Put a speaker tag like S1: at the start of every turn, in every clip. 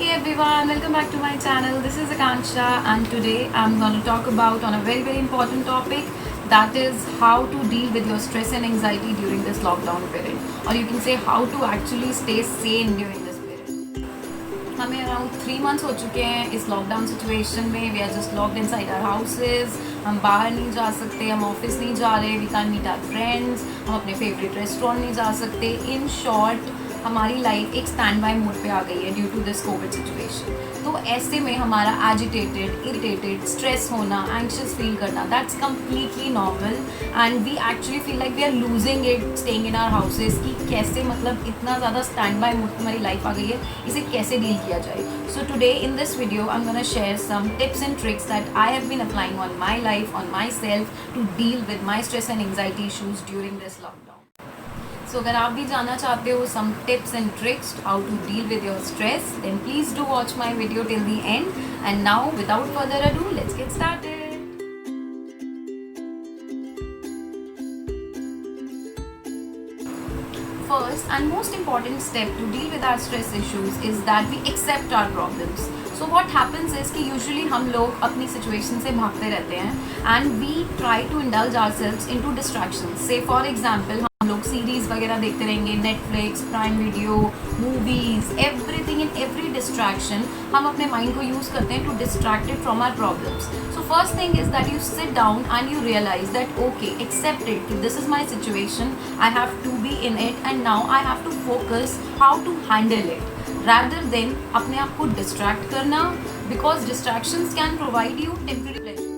S1: Hey everyone, welcome back to my channel. This is Akanksha and today I'm going to talk about on a very important topic, that is how to deal with your stress and anxiety during this lockdown period, or you can say how to actually stay sane during this period. हमें around 3 months हो चुके हैं इस lockdown situation में. We are just locked inside our houses. हम बाहर नहीं जा सकते, हम ऑफिस नहीं जा रहे, we can meet our friends, हम अपने फेवरेट रेस्टोरेंट नहीं जा सकते. इन शॉर्ट हमारी लाइफ एक स्टैंड बाय मोड पे आ गई है due to this COVID situation. तो ऐसे में हमारा एजिटेटेड, इरिटेटेड, स्ट्रेस होना, एंक्शियस फील करना, that's completely normal and we actually feel like we are losing it staying in our houses कि कैसे मतलब इतना ज़्यादा स्टैंड बाय मोड हमारी लाइफ आ गई है, इसे कैसे डील किया जाए. So today in this video I am gonna share some tips and tricks that I have been applying on my life, on myself to deal with my stress and anxiety issues during this lockdown. So अगर आप भी जानना चाहते हो some tips and tricks how to deal with your stress, then please do watch my video till the end. And now without further ado, let's get started. First and most important step to deal with our stress issues is that we accept our problems. So what happens is कि usually हम लोग अपनी situation से भागते रहते हैं and we try to indulge ourselves into distractions. Say for example हम लोग सीरीज़ वगैरह देखते रहेंगे, Netflix, Prime Video, movies, everything in every distraction हम अपने माइंड को यूज़ करते हैं to distracted from our problems. So first thing is that you sit down and you realise that okay, accepted कि this is my situation, I have to be in it and now I have to focus how to handle it rather than अपने आप को distract करना, because distractions can provide you temporary pleasure.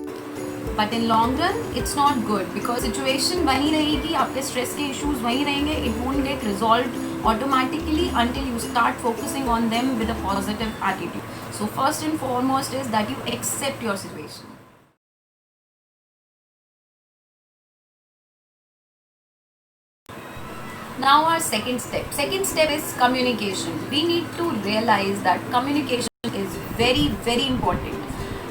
S1: But in long run it's not good because situation वहीं रहेगी, आपके stress के issues वहीं रहेंगे. It won't get resolve automatically until you start focusing on them with a positive attitude. So first and foremost is that you accept your situation. Now our second step is communication. We need to realize that communication is very important.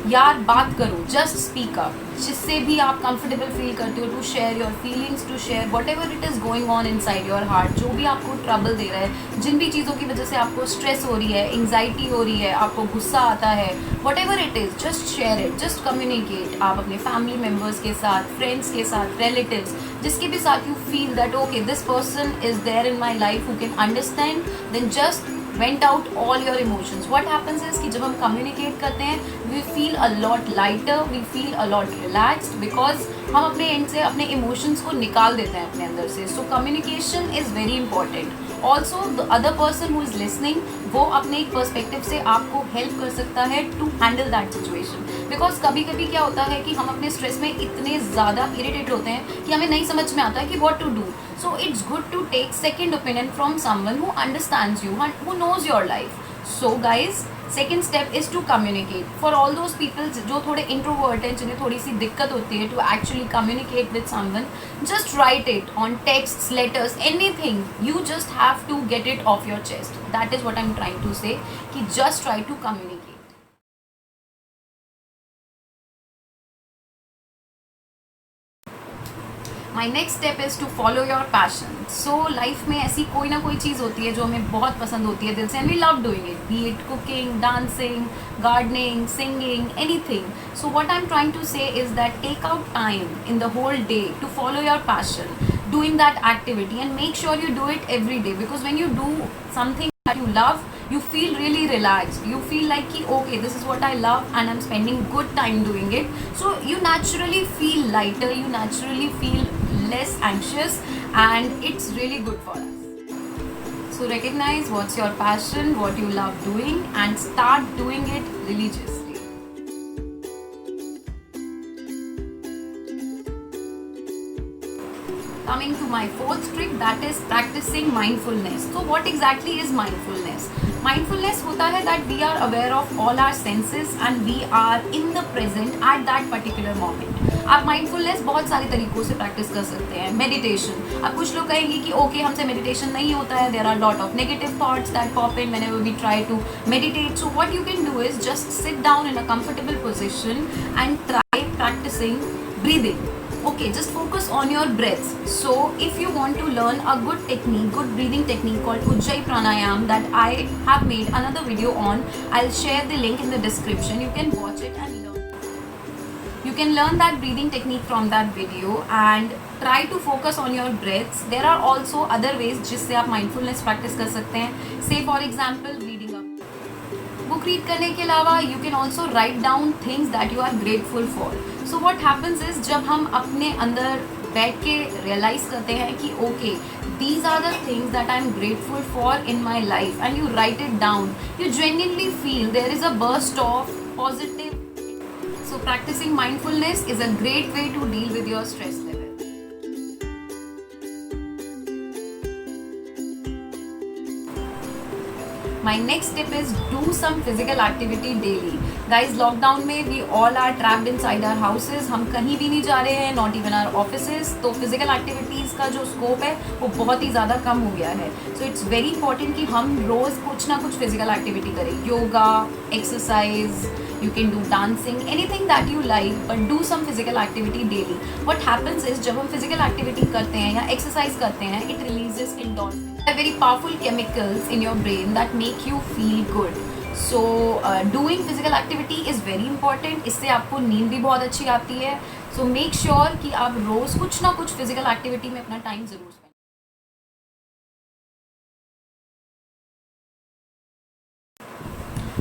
S1: यार बात करो, just speak up, जिससे भी आप comfortable feel करते हो, to share your feelings, to share whatever it is going on inside your heart. जो भी आपको ट्रबल दे रहा है, जिन भी चीज़ों की वजह से आपको स्ट्रेस हो रही है, एंग्जाइटी हो रही है, आपको गुस्सा आता है, what ever it is, just share it, just communicate. आप अपने फैमिली मेम्बर्स के साथ, फ्रेंड्स के साथ, रिलेटिव्स, जिसके भी साथ you feel that okay this person is there in my life who can understand, then just vent out all your emotions. What happens is कि जब हम कम्युनिकेट करते हैं we feel a lot lighter, we feel a lot relaxed, because हम अपने and से अपने emotions को निकाल देते हैं अपने अंदर से. So communication is very important. Also the other person who is listening, वो अपने एक पर्सपेक्टिव से आपको हेल्प कर सकता है to handle that situation. Because कभी कभी क्या होता है कि हम अपने स्ट्रेस में इतने ज़्यादा इरिटेट होते हैं कि हमें नहीं समझ में आता है कि what to do. So it's good to take second opinion from someone who understands you and who knows your life. So guys, second step is to communicate. For all those people जो थोड़े introvert हैं, जिन्हें थोड़ी सी दिक्कत होती है to actually communicate with someone, just write it on texts, letters, anything. You just have to get it off your chest. That is what I'm trying to say, कि just try to communicate. My next step is to follow your passion. So life में ऐसी कोई ना कोई चीज़ होती है जो हमें बहुत पसंद होती है दिल से, and we love doing it, be it cooking, dancing, gardening, singing, anything. So what I am trying to say is that take out time in the whole day to follow your passion, doing that activity, and make sure you do it every day, because when you do something that you love, you feel really relaxed, you feel like ki, okay, this is what I love and I'm spending good time doing it. So you naturally feel lighter, you naturally feel less anxious, and it's really good for us. So recognize what's your passion, what you love doing, and start doing it religiously. Coming to my fourth trick, that is practicing mindfulness. So what exactly is mindfulness? Mindfulness होता है that we are aware of all our senses and we are in the present at that particular moment. आप mindfulness बहुत सारे तरीकों से practice कर सकते हैं. मेडिटेशन, अब कुछ लोग कहेंगे कि ओके हमसे मेडिटेशन नहीं होता है, there are lot of negative thoughts that pop in whenever we try to meditate. So what you can do is just sit down in a comfortable position and try practicing breathing. Okay, just focus on your breaths. So if you want to learn a good technique, good breathing technique called Ujjayi Pranayam that I have made another video on, I'll share the link in the description. You can watch it and you can learn that breathing technique from that video and try to focus on your breaths. There are also other ways जिससे आप mindfulness practice कर सकते हैं. Say for example reading a book. Read करने के अलावा you can also write down things that you are grateful for. So what happens is जब हम अपने अंदर बैठ के realize करते हैं कि okay, these are the things that I'm grateful for in my life and you write it down, you genuinely feel there is a burst of positive. So practicing mindfulness is a great way to deal with your stress level. My next tip is do some physical activity daily. Guys, lockdown में we all are trapped inside our houses. हम कहीं भी नहीं जा रहे हैं, not even our offices. तो physical activities का जो scope है वो बहुत ही ज़्यादा कम हो गया है. So it's very important कि हम रोज़ कुछ ना कुछ physical activity करें. Yoga, exercise, you can do dancing, anything that you like, but do some physical activity daily. What happens is जब हम physical activity करते हैं या exercise करते हैं, it releases endorphins. Very powerful chemicals in your brain that make you feel good. So doing physical activity is very important. इससे आपको नींद भी बहुत अच्छी आती है. So make sure कि आप रोज़ कुछ ना कुछ physical activity में अपना time ज़रूर spend.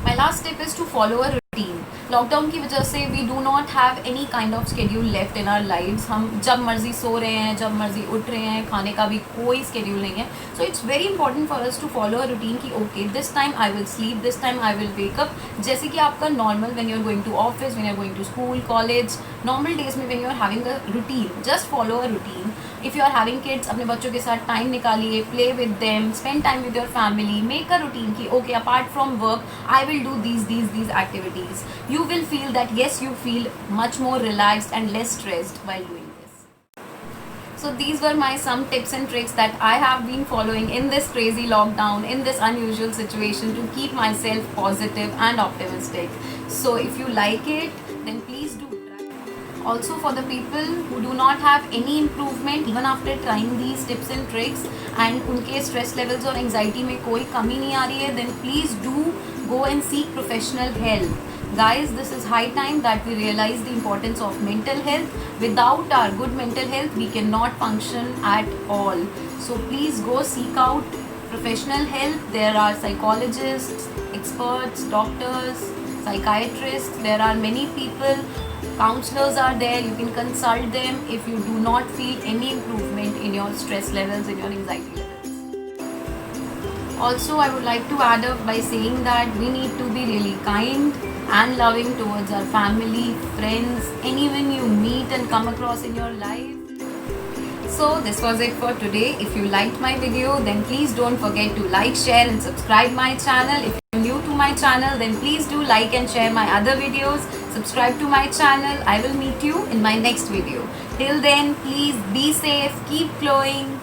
S1: My last tip is to follow a routine. Lockdown की वजह से we do not have any kind of schedule left in our lives. हम जब मर्जी सो रहे हैं, जब मर्जी उठ रहे हैं, खाने का भी कोई स्केड्यूल नहीं है. So it's very important for us to follow a routine कि okay this time I will sleep, this time I will wake up. जैसे कि आपका normal when you are going to office, when you are going to school, college, normal days में when you are having a routine, just follow a routine. If you are having kids, अपने बच्चों के साथ time निकालिए, play with them, spend time with your family, make a routine कि okay apart from work I will do these activities. You will feel that yes, you feel much more relaxed and less stressed while doing this. So these were my some tips and tricks that I have been following in this crazy lockdown, in this unusual situation, to keep myself positive and optimistic. So if you like it, then please do try. Also for the people who do not have any improvement even after trying these tips and tricks and उनके stress levels और anxiety में कोई कमी नहीं आ रही है, then please do go and seek professional help. Guys, this is high time that we realize the importance of mental health. Without our good mental health, we cannot function at all. So please go seek out professional help. There are psychologists, experts, doctors, psychiatrists. There are many people. Counselors are there. You can consult them if you do not feel any improvement in your stress levels, in your anxiety levels. Also, I would like to add up by saying that we need to be really kind and loving towards our family, friends, anyone you meet and come across in your life. So this was it for today. If you liked my video, then please don't forget to like, share and subscribe my channel. If you're new to my channel, then please do like and share my other videos. Subscribe to my channel. I will meet you in my next video. Till then, please be safe, keep glowing.